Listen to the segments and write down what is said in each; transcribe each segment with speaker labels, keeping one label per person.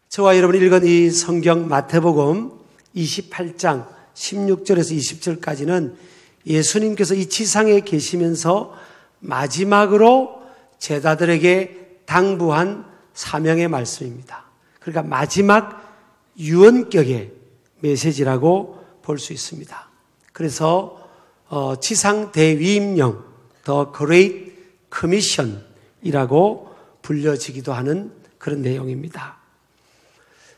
Speaker 1: 저와 여러분이 읽은 이 성경 마태복음 28장 16절에서 20절까지는 예수님께서 이 지상에 계시면서 마지막으로 제자들에게 당부한 사명의 말씀입니다. 그러니까 마지막 유언격의 메시지라고 볼 수 있습니다. 그래서 지상 대위임령, The Great Commission이라고 불려지기도 하는 그런 내용입니다.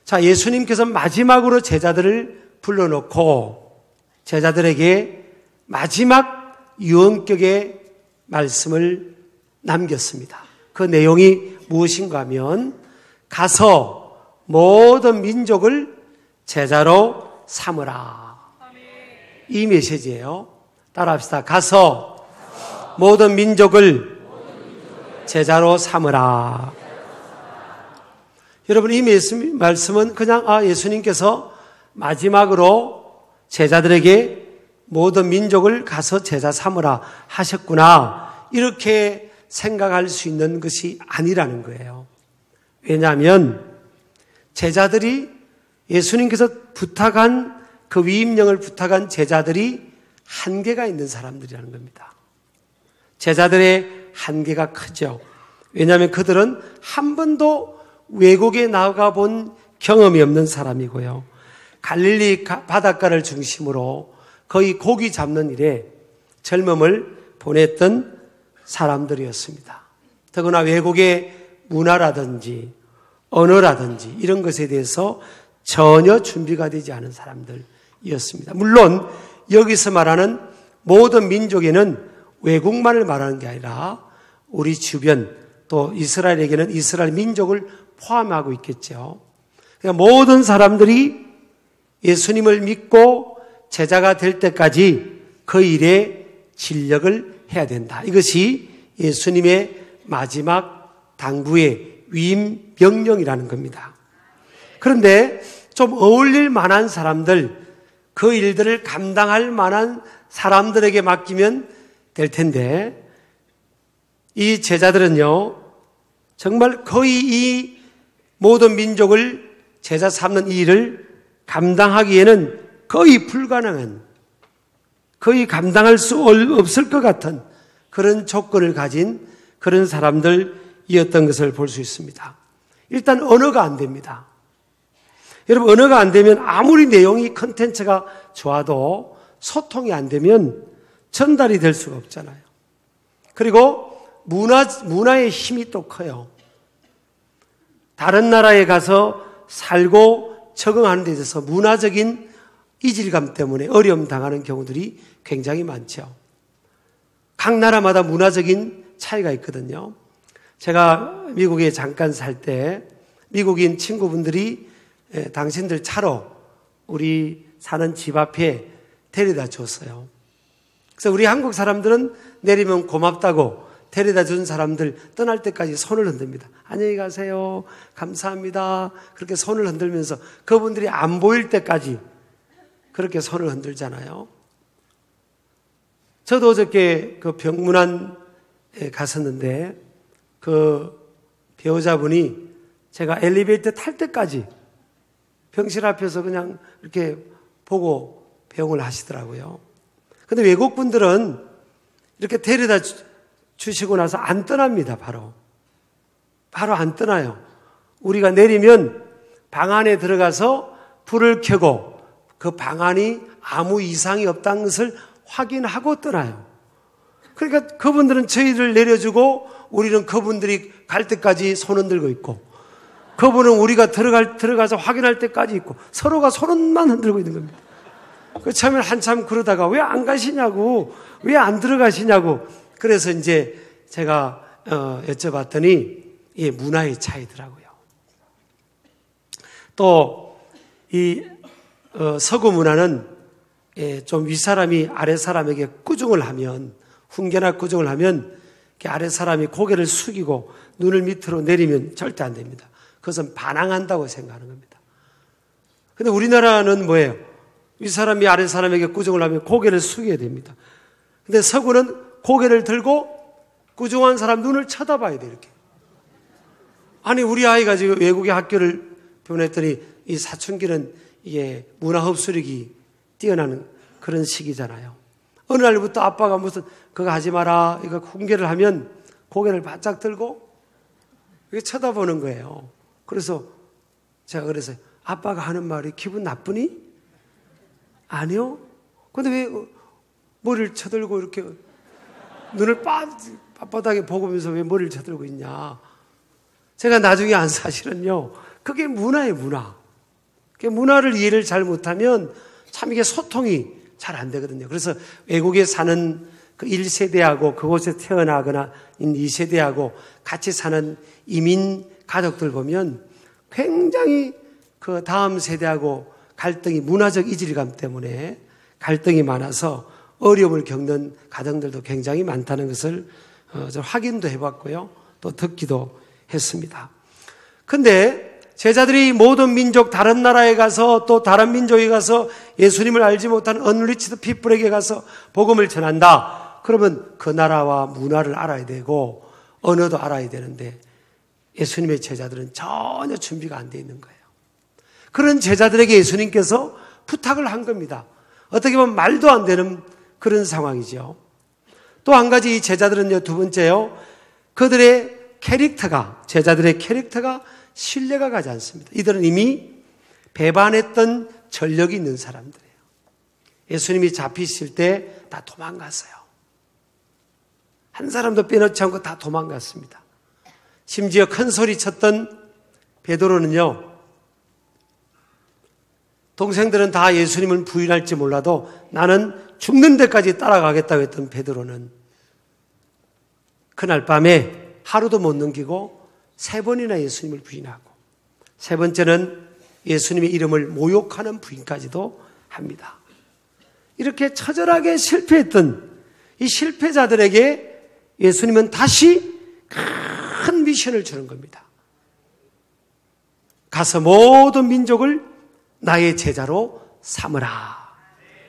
Speaker 1: 자, 예수님께서 마지막으로 제자들을 불러놓고 제자들에게 마지막 유언격의 말씀을 남겼습니다. 그 내용이 무엇인가 하면 가서 모든 민족을 제자로 삼으라. 이 메시지예요. 따라합시다. 가서 모든 민족을 제자로 삼으라. 여러분, 이 말씀은 그냥 예수님께서 마지막으로 제자들에게 모든 민족을 가서 제자 삼으라 하셨구나, 이렇게 생각할 수 있는 것이 아니라는 거예요. 왜냐하면 제자들이 예수님께서 부탁한 그 위임령을 부탁한 제자들이 한계가 있는 사람들이라는 겁니다. 제자들의 한계가 크죠. 왜냐하면 그들은 한 번도 외국에 나가 본 경험이 없는 사람이고요. 갈릴리 바닷가를 중심으로 거의 고기 잡는 일에 젊음을 보냈던 사람들이었습니다. 더구나 외국의 문화라든지 언어라든지 이런 것에 대해서 전혀 준비가 되지 않은 사람들이었습니다. 물론 여기서 말하는 모든 민족에는 외국만을 말하는 게 아니라 우리 주변 또 이스라엘에게는 이스라엘 민족을 포함하고 있겠죠. 그러니까 모든 사람들이 예수님을 믿고 제자가 될 때까지 그 일에 진력을 해야 된다. 이것이 예수님의 마지막 당부의 위임 명령이라는 겁니다. 그런데 좀 어울릴 만한 사람들, 그 일들을 감당할 만한 사람들에게 맡기면 될 텐데, 이 제자들은요, 정말 거의 이 모든 민족을 제자 삼는 이 일을 감당하기에는 거의 불가능한, 거의 감당할 수 없을 것 같은 그런 조건을 가진 그런 사람들이었던 것을 볼 수 있습니다. 일단 언어가 안 됩니다. 여러분, 언어가 안 되면 아무리 내용이 컨텐츠가 좋아도 소통이 안 되면 전달이 될 수가 없잖아요. 그리고 문화의 힘이 또 커요. 다른 나라에 가서 살고 적응하는 데 있어서 문화적인 이질감 때문에 어려움 당하는 경우들이 굉장히 많죠. 각 나라마다 문화적인 차이가 있거든요. 제가 미국에 잠깐 살 때 미국인 친구분들이 당신들 차로 우리 사는 집 앞에 데려다 줬어요. 그래서 우리 한국 사람들은 내리면 고맙다고 데려다 준 사람들 떠날 때까지 손을 흔듭니다. 안녕히 가세요. 감사합니다. 그렇게 손을 흔들면서 그분들이 안 보일 때까지 그렇게 손을 흔들잖아요. 저도 어저께 그 병문안에 갔었는데 그 배우자분이 제가 엘리베이터 탈 때까지 병실 앞에서 그냥 이렇게 보고 배웅을 하시더라고요. 근데 외국 분들은 이렇게 데려다 주시고 나서 안 떠납니다. 바로 안 떠나요. 우리가 내리면 방 안에 들어가서 불을 켜고 그 방 안이 아무 이상이 없다는 것을 확인하고 떠나요. 그러니까 그분들은 저희를 내려주고 우리는 그분들이 갈 때까지 손 흔들고 있고, 그분은 우리가 들어가서 확인할 때까지 있고, 서로가 손만 흔들고 있는 겁니다. 그 처음에 한참 그러다가 왜 안 가시냐고, 왜 안 들어가시냐고. 그래서 이제 제가 여쭤봤더니 이 문화의 차이더라고요. 또 이 서구 문화는 좀 윗사람이 아랫사람에게 꾸중을 하면, 훈계나 꾸중을 하면 아랫사람이 고개를 숙이고 눈을 밑으로 내리면 절대 안 됩니다. 그것은 반항한다고 생각하는 겁니다. 근데 우리나라는 뭐예요? 위 사람이 아래 사람에게 꾸중을 하면 고개를 숙여야 됩니다. 근데 서구는 고개를 들고 꾸중한 사람 눈을 쳐다봐야 돼, 이렇게. 아니, 우리 아이가 지금 외국의 학교를 보냈더니 이 사춘기는 이게 문화 흡수력이 뛰어나는 그런 시기잖아요. 어느 날부터 아빠가 무슨 그거 하지 마라, 이거 훈계를 하면 고개를 바짝 들고 이렇게 쳐다보는 거예요. 그래서 제가 그래서 아빠가 하는 말이 기분 나쁘니? 아니요. 근데 왜 머리를 쳐들고 이렇게 눈을 빳빳하게 보면서 왜 머리를 쳐들고 있냐? 제가 나중에 안 사실은요. 그게 문화예요, 문화. 문화를 이해를 잘 못하면 참 이게 소통이 잘 안 되거든요. 그래서 외국에 사는 그 1세대하고 그곳에 태어나거나 2세대하고 같이 사는 이민 가족들 보면 굉장히 그 다음 세대하고 갈등이 문화적 이질감 때문에 갈등이 많아서 어려움을 겪는 가정들도 굉장히 많다는 것을 좀 확인도 해봤고요. 또 듣기도 했습니다. 근데 제자들이 모든 민족 다른 나라에 가서 또 다른 민족에 가서 예수님을 알지 못하는 언리치드 피플에게 가서 복음을 전한다. 그러면 그 나라와 문화를 알아야 되고 언어도 알아야 되는데 예수님의 제자들은 전혀 준비가 안 돼 있는 거예요. 그런 제자들에게 예수님께서 부탁을 한 겁니다. 어떻게 보면 말도 안 되는 그런 상황이죠. 또 한 가지 이 제자들은요, 두 번째요. 그들의 캐릭터가, 제자들의 캐릭터가 신뢰가 가지 않습니다. 이들은 이미 배반했던 전력이 있는 사람들이에요. 예수님이 잡히실 때 다 도망갔어요. 한 사람도 빼놓지 않고 다 도망갔습니다. 심지어 큰 소리 쳤던 베드로는요, 동생들은 다 예수님을 부인할지 몰라도 나는 죽는 데까지 따라가겠다고 했던 베드로는 그날 밤에 하루도 못 넘기고 3번이나 예수님을 부인하고 3번째는 예수님의 이름을 모욕하는 부인까지도 합니다. 이렇게 처절하게 실패했던 이 실패자들에게 예수님은 다시 큰 미션을 주는 겁니다. 가서 모든 민족을 나의 제자로 삼으라.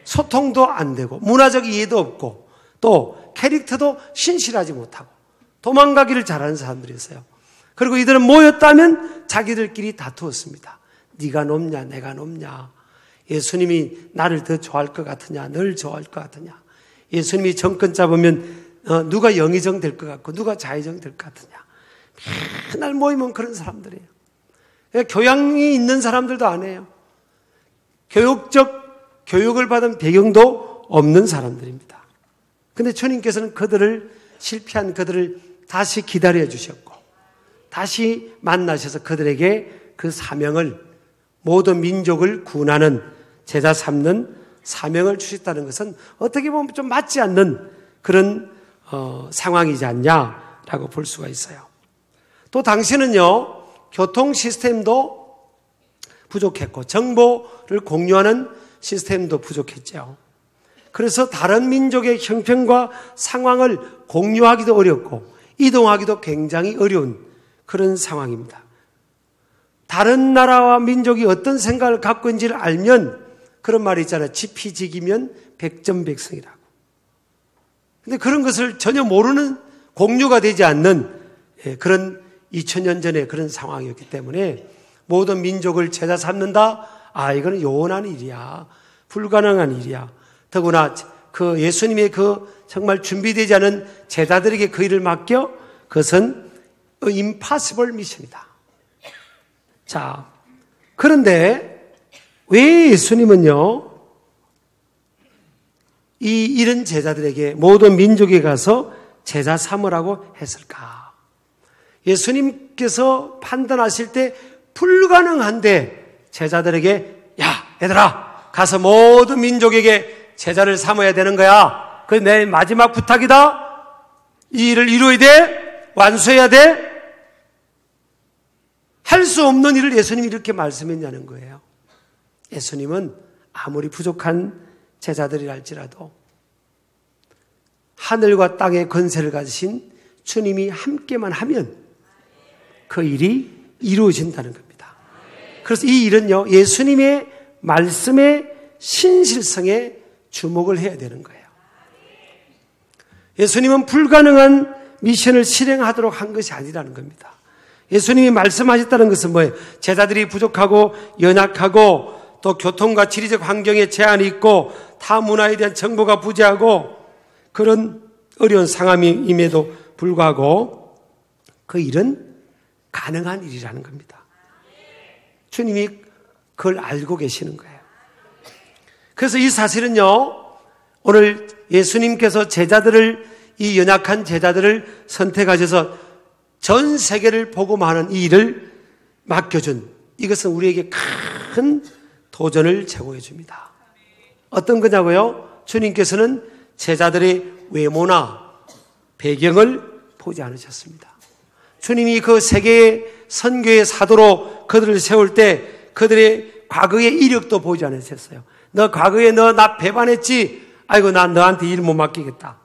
Speaker 1: 소통도 안 되고 문화적 이해도 없고 또 캐릭터도 신실하지 못하고 도망가기를 잘하는 사람들이었어요. 그리고 이들은 모였다면 자기들끼리 다투었습니다. 네가 높냐 내가 높냐, 예수님이 나를 더 좋아할 것 같으냐 널 좋아할 것 같으냐, 예수님이 정권 잡으면 누가 영의정 될 것 같고 누가 자의정 될 것 같으냐. 맨날 모이면 그런 사람들이에요. 교양이 있는 사람들도 아니에요. 교육을 받은 배경도 없는 사람들입니다. 그런데 주님께서는 실패한 그들을 다시 기다려 주셨고 다시 만나셔서 그들에게 그 사명을, 모든 민족을 구원하는 제자 삼는 사명을 주셨다는 것은 어떻게 보면 좀 맞지 않는 그런 상황이지 않냐라고 볼 수가 있어요. 또 당시는요, 교통 시스템도 부족했고 정보를 공유하는 시스템도 부족했죠. 그래서 다른 민족의 형편과 상황을 공유하기도 어렵고 이동하기도 굉장히 어려운 그런 상황입니다. 다른 나라와 민족이 어떤 생각을 갖고 있는지를 알면 그런 말이 있잖아요. 지피지기면 백전백승이라고. 근데 그런 것을 전혀 모르는, 공유가 되지 않는 그런 2000년 전의 그런 상황이었기 때문에 모든 민족을 제자 삼는다? 이거는 요원한 일이야. 불가능한 일이야. 더구나 그 예수님의 그 정말 준비되지 않은 제자들에게 그 일을 맡겨? 그것은 impossible 미션이다. 자, 그런데 왜 예수님은요, 이런 제자들에게 모든 민족에 가서 제자 삼으라고 했을까? 예수님께서 판단하실 때 불가능한데 제자들에게 야, 얘들아, 가서 모든 민족에게 제자를 삼아야 되는 거야. 그게 내 마지막 부탁이다. 이 일을 이루어야 돼. 완수해야 돼. 할 수 없는 일을 예수님이 이렇게 말씀했냐는 거예요. 예수님은 아무리 부족한 제자들이랄지라도 하늘과 땅의 권세를 가지신 주님이 함께만 하면 그 일이 이루어진다는 겁니다. 그래서 이 일은요, 예수님의 말씀의 신실성에 주목을 해야 되는 거예요. 예수님은 불가능한 미션을 실행하도록 한 것이 아니라는 겁니다. 예수님이 말씀하셨다는 것은 뭐예요? 제자들이 부족하고 연약하고 또 교통과 지리적 환경에 제한이 있고 타 문화에 대한 정보가 부재하고 그런 어려운 상황임에도 불구하고 그 일은 가능한 일이라는 겁니다. 주님이 그걸 알고 계시는 거예요. 그래서 이 사실은요, 오늘 예수님께서 이 연약한 제자들을 선택하셔서 전 세계를 복음하는 이 일을 맡겨준, 이것은 우리에게 큰 도전을 제공해 줍니다. 어떤 거냐고요? 주님께서는 제자들의 외모나 배경을 보지 않으셨습니다. 주님이 그 세계의 선교의 사도로 그들을 세울 때 그들의 과거의 이력도 보지 않으셨어요. 너 과거에 나 배반했지? 아이고, 난 너한테 일 못 맡기겠다.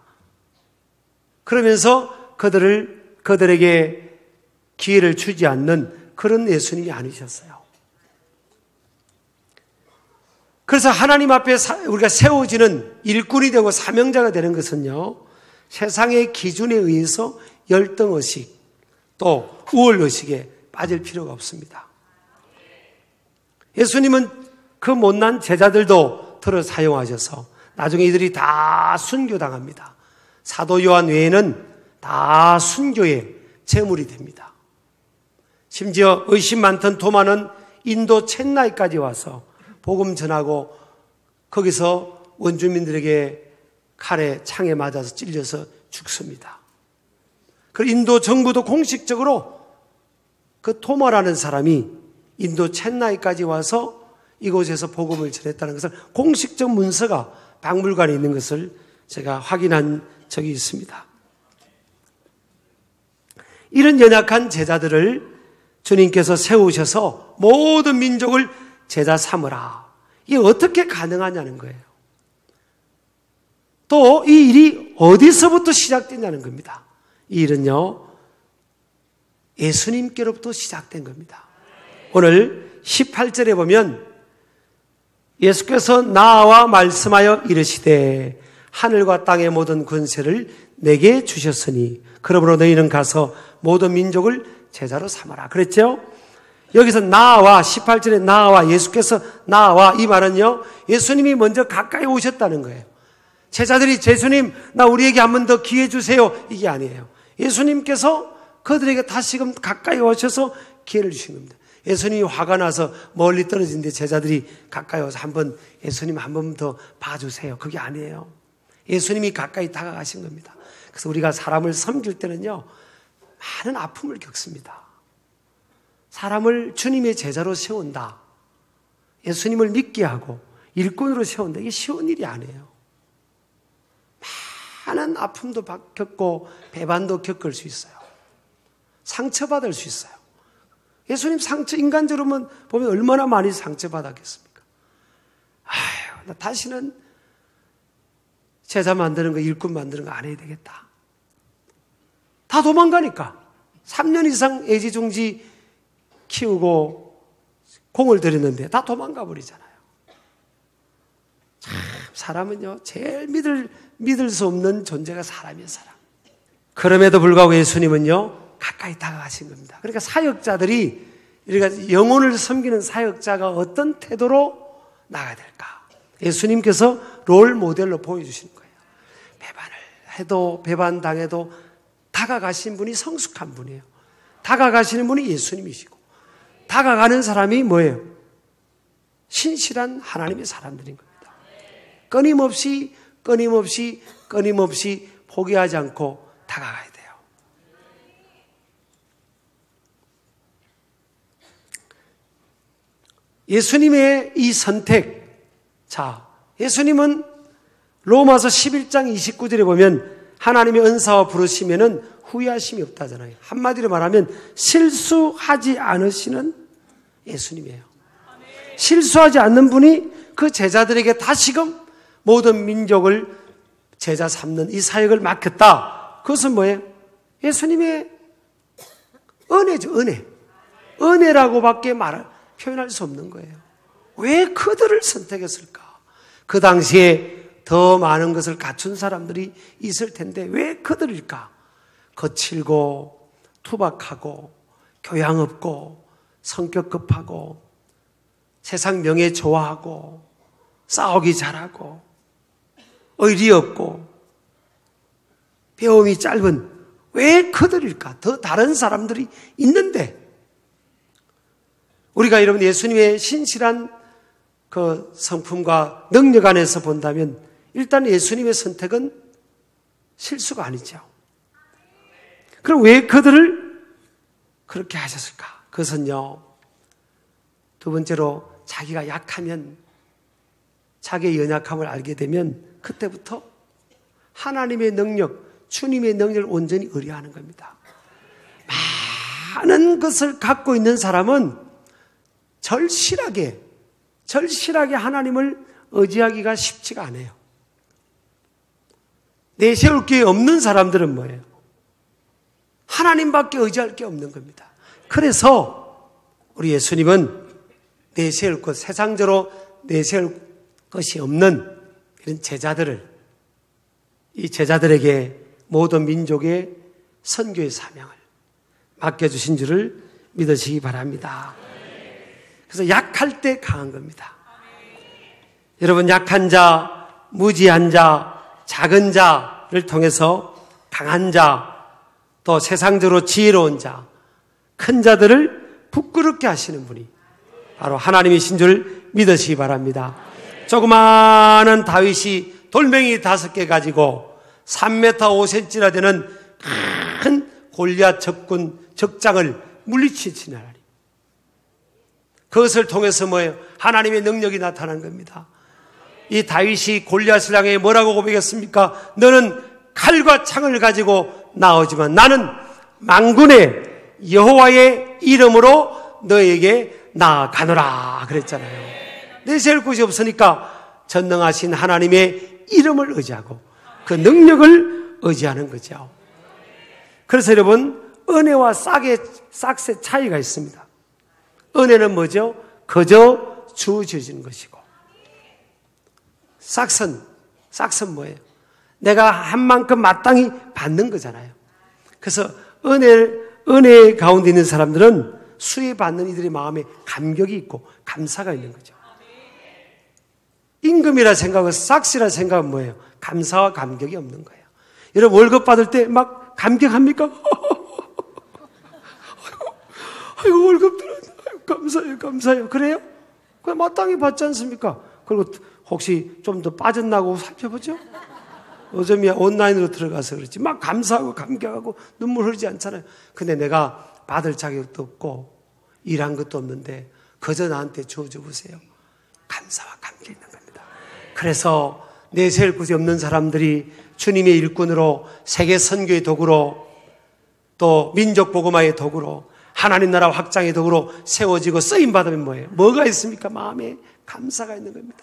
Speaker 1: 그러면서 그들에게 기회를 주지 않는 그런 예수님이 아니셨어요. 그래서 하나님 앞에 우리가 세워지는 일꾼이 되고 사명자가 되는 것은요, 세상의 기준에 의해서 열등의식 또 우월의식에 빠질 필요가 없습니다. 예수님은 그 못난 제자들도 들어 사용하셔서 나중에 이들이 다 순교당합니다. 사도 요한 외에는 다 순교의 제물이 됩니다. 심지어 의심 많던 도마는 인도 첸나이까지 와서 복음 전하고 거기서 원주민들에게 칼에 창에 맞아서 찔려서 죽습니다. 그 인도 정부도 공식적으로 그 토마라는 사람이 인도 첸나이까지 와서 이곳에서 복음을 전했다는 것을 공식적 문서가 박물관에 있는 것을 제가 확인한 적이 있습니다. 이런 연약한 제자들을 주님께서 세우셔서 모든 민족을 제자 삼으라. 이게 어떻게 가능하냐는 거예요. 또 이 일이 어디서부터 시작됐냐는 겁니다. 이 일은요, 예수님께로부터 시작된 겁니다. 오늘 18절에 보면 예수께서 나와 말씀하여 이르시되 하늘과 땅의 모든 권세를 내게 주셨으니 그러므로 너희는 가서 모든 민족을 제자로 삼아라. 그랬죠? 여기서 나와 18절에 나와 예수께서 나와 이 말은요, 예수님이 먼저 가까이 오셨다는 거예요. 제자들이 예수님 나 우리에게 한 번 더 기회 주세요 이게 아니에요. 예수님께서 그들에게 다시금 가까이 오셔서 기회를 주신 겁니다. 예수님이 화가 나서 멀리 떨어진데 제자들이 가까이 와서 예수님 한 번 더 봐주세요. 그게 아니에요. 예수님이 가까이 다가가신 겁니다. 그래서 우리가 사람을 섬길 때는요, 많은 아픔을 겪습니다. 사람을 주님의 제자로 세운다, 예수님을 믿게 하고 일꾼으로 세운다, 이게 쉬운 일이 아니에요. 많은 아픔도 겪고 배반도 겪을 수 있어요. 상처받을 수 있어요. 예수님 상처 인간적으로 보면 얼마나 많이 상처받았겠습니까? 아휴, 나 다시는 제자 만드는 거, 일꾼 만드는 거 안 해야 되겠다. 다 도망가니까. 3년 이상 애지중지 키우고 공을 들였는데 다 도망가 버리잖아요. 참, 사람은요, 제일 믿을 수 없는 존재가 사람이에요, 사람. 그럼에도 불구하고 예수님은요, 가까이 다가가신 겁니다. 그러니까 사역자들이, 우리가 영혼을 섬기는 사역자가 어떤 태도로 나가야 될까? 예수님께서 롤 모델로 보여주시는 거예요. 배반을 해도, 배반당해도 다가가신 분이 성숙한 분이에요. 다가가시는 분이 예수님이시고, 다가가는 사람이 뭐예요? 신실한 하나님의 사람들인 겁니다. 끊임없이 포기하지 않고 다가가야 돼요. 예수님의 이 선택, 예수님은 로마서 11장 29절에 보면 하나님의 은사와 부르시면은 후회하심이 없다잖아요. 한마디로 말하면 실수하지 않으시는 예수님이에요. 실수하지 않는 분이 그 제자들에게 다시금 모든 민족을 제자 삼는 이 사역을 맡겼다. 그것은 뭐예요? 예수님의 은혜죠, 은혜. 은혜라고밖에 표현할 수 없는 거예요. 왜 그들을 선택했을까? 그 당시에 더 많은 것을 갖춘 사람들이 있을 텐데 왜 그들일까? 거칠고 투박하고 교양 없고 성격 급하고 세상 명예 좋아하고 싸우기 잘하고 의리 없고 배움이 짧은 왜 그들일까? 더 다른 사람들이 있는데 우리가 여러분 예수님의 신실한 그 성품과 능력 안에서 본다면 일단 예수님의 선택은 실수가 아니죠. 그럼 왜 그들을 그렇게 하셨을까? 그것은요, 두 번째로 자기가 약하면 자기의 연약함을 알게 되면 그때부터 하나님의 능력, 주님의 능력을 온전히 의뢰하는 겁니다. 많은 것을 갖고 있는 사람은 절실하게 하나님을 의지하기가 쉽지가 않아요. 내세울 게 없는 사람들은 뭐예요? 하나님밖에 의지할 게 없는 겁니다. 그래서 우리 예수님은 내세울 것, 세상적으로 내세울 것이 없는 이런 이 제자들에게 모든 민족의 선교의 사명을 맡겨주신 줄을 믿으시기 바랍니다. 그래서 약할 때 강한 겁니다. 여러분, 약한 자, 무지한 자, 작은 자를 통해서 강한 자, 또 세상적으로 지혜로운 자, 큰 자들을 부끄럽게 하시는 분이 바로 하나님이신 줄 믿으시기 바랍니다. 조그마한 다윗이 돌멩이 5개 가지고 3m 5cm나 되는 큰 골리앗 적장을 물리치신 하나님. 그것을 통해서 뭐예요? 하나님의 능력이 나타난 겁니다. 이 다윗이 골리앗을 향해 뭐라고 고백했습니까? 너는 칼과 창을 가지고 나오지만 나는 만군의 여호와의 이름으로 너에게 나아가노라 그랬잖아요. 내세울 곳이 없으니까 전능하신 하나님의 이름을 의지하고 그 능력을 의지하는 거죠. 그래서 여러분, 은혜와 싹의 차이가 있습니다. 은혜는 뭐죠? 그저 주어지는 것이고, 싹은 뭐예요? 내가 한 만큼 마땅히 받는 거잖아요. 그래서 은혜 가운데 있는 사람들은 수혜 받는 이들의 마음에 감격이 있고 감사가 있는 거죠. 임금이라 생각하고 싹이라 생각은 뭐예요? 감사와 감격이 없는 거예요. 여러분, 월급 받을 때 막 감격합니까? 아이고 월급 들었네. 감사해요. 그래요? 그냥 마땅히 받지 않습니까? 그리고 혹시 좀 더 빠졌나고 살펴보죠? 요즘이야 온라인으로 들어가서 그렇지. 막 감사하고 감격하고 눈물 흐르지 않잖아요. 근데 내가 받을 자격도 없고 일한 것도 없는데 그저 나한테 주어줘 보세요. 감사와 감격이 있는 겁니다. 그래서 내세울 곳이 없는 사람들이 주님의 일꾼으로 세계 선교의 도구로 또 민족 복음화의 도구로 하나님 나라 확장의 도구로 세워지고 쓰임 받으면 뭐예요? 뭐가 있습니까? 마음에 감사가 있는 겁니다.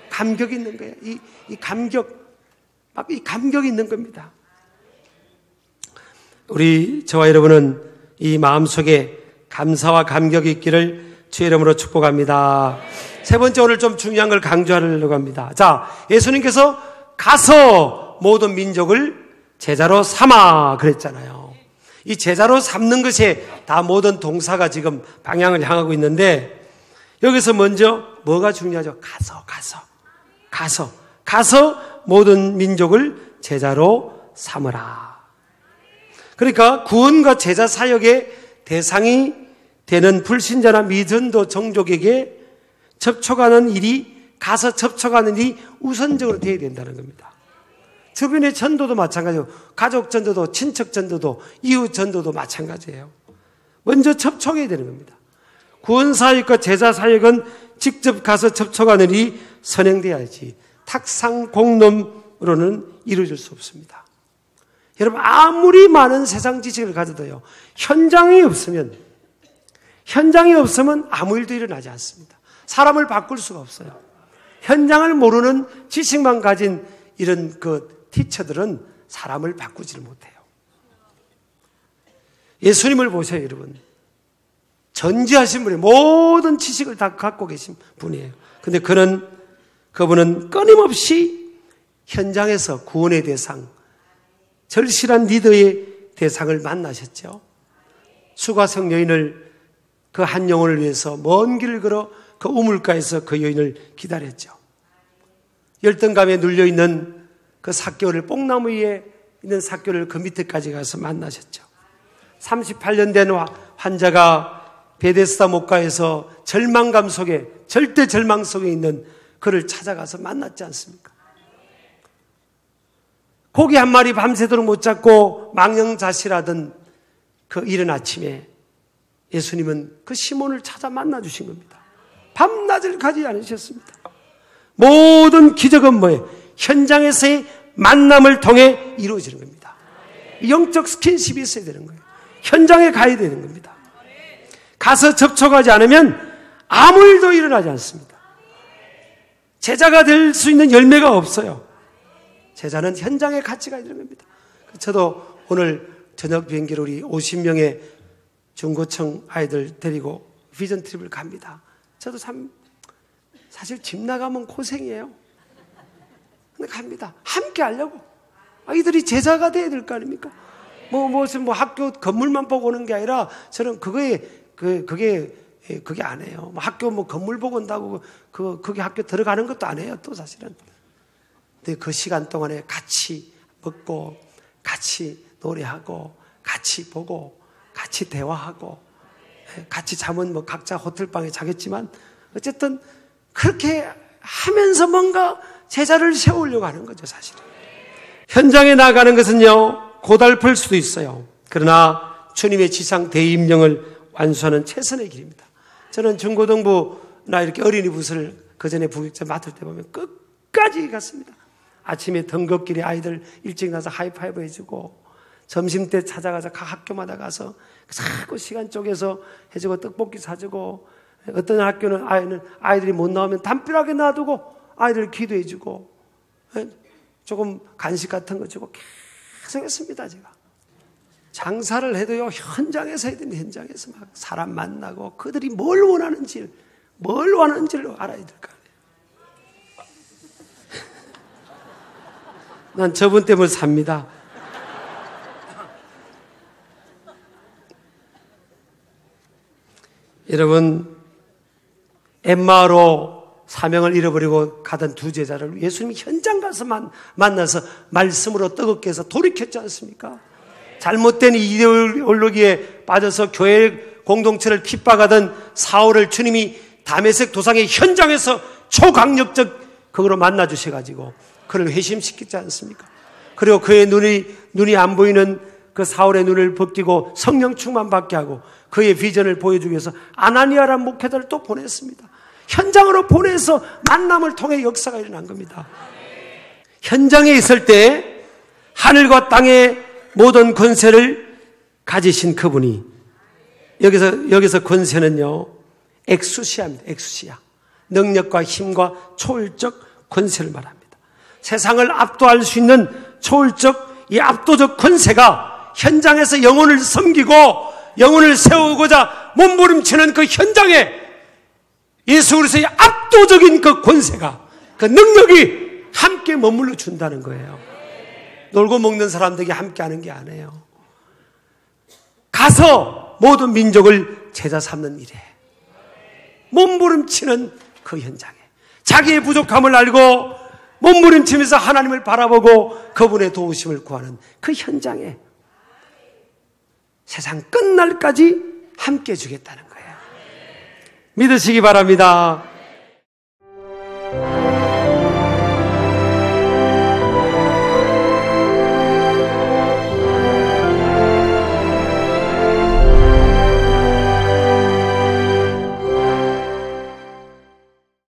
Speaker 1: 감격이 있는 거예요. 이 감격이 있는 겁니다. 저와 여러분은 이 마음속에 감사와 감격이 있기를 주의 이름으로 축복합니다. 세 번째, 오늘 좀 중요한 걸 강조하려고 합니다. 자, 예수님께서 가서 모든 민족을 제자로 삼아 그랬잖아요. 이 제자로 삼는 것에 다 모든 동사가 지금 방향을 향하고 있는데 여기서 먼저 뭐가 중요하죠? 가서 모든 민족을 제자로 삼으라. 그러니까 구원과 제자 사역의 대상이 되는 불신자나 미전도 종족에게 가서 접촉하는 일이 우선적으로 되어야 된다는 겁니다. 주변의 전도도 마찬가지고 가족 전도도 친척 전도도 이웃 전도도 마찬가지예요. 먼저 접촉해야 되는 겁니다. 구원 사역과 제자 사역은 직접 가서 접촉하는 일이 선행돼야지 탁상 공론으로는 이루어질 수 없습니다. 여러분, 아무리 많은 세상 지식을 가져도요, 현장이 없으면 아무 일도 일어나지 않습니다. 사람을 바꿀 수가 없어요. 현장을 모르는 지식만 가진 이런 티처들은 사람을 바꾸지를 못해요. 예수님을 보세요, 여러분. 전지하신 분이 모든 지식을 다 갖고 계신 분이에요. 근데 그분은 끊임없이 현장에서 구원의 대상, 절실한 리더의 대상을 만나셨죠. 수가성 여인을 그 한 영혼을 위해서 먼 길을 걸어 그 우물가에서 그 여인을 기다렸죠. 열등감에 눌려있는 그 삭개오를 뽕나무 위에 있는 삭개오를 그 밑에까지 가서 만나셨죠. 38년 된 환자가 베데스다 목가에서 절망감 속에, 절대 절망 속에 있는 그를 찾아가서 만났지 않습니까? 고기 한 마리 밤새도록 못 잡고 망령자실하던 그 이른 아침에 예수님은 그 시몬을 찾아 만나 주신 겁니다. 밤낮을 가지 않으셨습니다. 모든 기적은 뭐예요? 현장에서의 만남을 통해 이루어지는 겁니다. 영적 스킨십이 있어야 되는 거예요. 현장에 가야 되는 겁니다. 가서 접촉하지 않으면 아무 일도 일어나지 않습니다. 제자가 될 수 있는 열매가 없어요. 제자는 현장에 같이 가야 되는 겁니다. 저도 오늘 저녁 비행기로 우리 50명의 중고층 아이들 데리고 비전 트립을 갑니다. 저도 참 사실 집 나가면 고생이에요. 근데 갑니다. 함께 하려고. 아이들이 제자가 돼야 될 거 아닙니까? 무슨 학교 건물만 보고 오는 게 아니라 저는 그게 아니에요. 학교 건물 보고 온다고 그게 학교 들어가는 것도 아니에요. 또 사실은. 근데 그 시간 동안에 같이 먹고, 같이 노래하고, 같이 보고, 같이 대화하고, 같이 잠은 각자 호텔방에 자겠지만, 어쨌든 그렇게 하면서 뭔가 제자를 세우려고 하는 거죠, 사실은. 현장에 나가는 것은요, 고달플 수도 있어요. 그러나 주님의 지상 대임령을 완수하는 최선의 길입니다. 저는 중고등부나 이렇게 어린이 부서를 그 전에 부교육자 맡을 때 보면 끝까지 갔습니다. 아침에 덩겁길에 아이들 일찍 나서 하이파이브 해주고, 점심때 찾아가서 각 학교마다 가서 자꾸 시간 쪼개서 해주고 떡볶이 사주고, 어떤 학교는 아이들이 못 나오면 담벼락에 놔두고 아이들 기도해주고, 조금 간식 같은 거 주고 계속 했습니다. 제가 장사를 해도요, 현장에서 해야 됩니다. 현장에서 막 사람 만나고 그들이 뭘 원하는지를 알아야 될 거 아니에요. 난 저분 때문에 삽니다. 여러분, 엠마오로 사명을 잃어버리고 가던 두 제자를 예수님이 현장 가서 만나서 말씀으로 뜨겁게 해서 돌이켰지 않습니까? 잘못된 이데올로기에 빠져서 교회 공동체를 핍박하던 사울을 주님이 다메섹 도상의 현장에서 초강력적 그거로 만나 주셔가지고 그를 회심시키지 않습니까? 그리고 그의 눈이 안 보이는 그 사울의 눈을 벗기고 성령 충만받게 하고 그의 비전을 보여주기 위해서 아나니아라는 목회자를 또 보냈습니다. 현장으로 보내서 만남을 통해 역사가 일어난 겁니다. 현장에 있을 때 하늘과 땅의 모든 권세를 가지신 그분이, 여기서 권세는요, 엑수시아입니다. 엑수시아. 능력과 힘과 초월적 권세를 말합니다. 세상을 압도할 수 있는 초월적 이 압도적 권세가 현장에서 영혼을 섬기고 영혼을 세우고자 몸부림치는 그 현장에 예수 그리스도의 압도적인 그 권세가, 그 능력이 함께 머물러 준다는 거예요. 놀고 먹는 사람들에게 함께 하는 게 아니에요. 가서 모든 민족을 제자 삼는 일에 몸부림치는 그 현장에 자기의 부족함을 알고 몸부림치면서 하나님을 바라보고 그분의 도우심을 구하는 그 현장에 세상 끝날까지 함께 해주겠다는 거예요. 믿으시기 바랍니다.